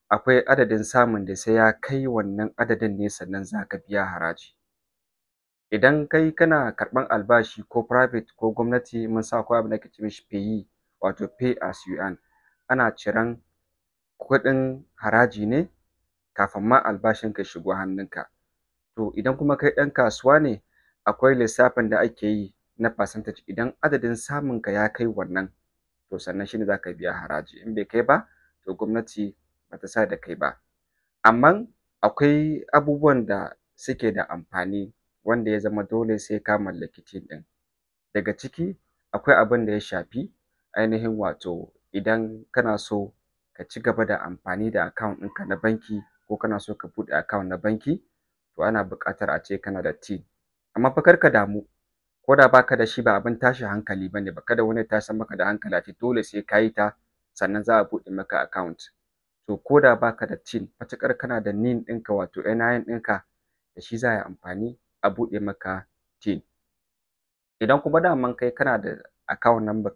akwai adadin samun da sai ya kai wannan adadin ne sannan za ka biya haraji. Idan kai kana karɓan albashi ko private ko gwamnati, mun san akwai abin da ake ce mishi payee, wato pay as you earn, ana ciran kuɗin haraji ne kafin ma albashinka ya shigo hannunka. To idan kuma kai ɗan kasuwa ne, akwai lissafin da ake yi na percentage, idan adadin samunka ya kai wannan, to sannan shi ne za ka biya haraji, in bai kai ba, to gwamnati ba ta sa da kai ba. Amman akwai abubuwan da suke da amfani wanda ya zama dole sai ka mallaki tin ɗin. Daga ciki akwai abin da ya shafi ainihin wato idan kana so ka ci gaba da amfani da account ɗinka na banki, ko kana so ka buɗe account na banki, to ana buƙatar a ce kana da tin. Amma fa kar ka damu, ko da ba ka da shi ba abin tashin hankali ba ne ba, kada wani ya tasar maka da hankali a ce dole sai ka yi ta sannan za a buɗe maka account. To ko da ba ka da tin, matuƙar kana da NIN ɗinka wato NIN ɗinka, da shi za a yi amfani a buɗe maka tin. Idan kuma daman kai kana da account number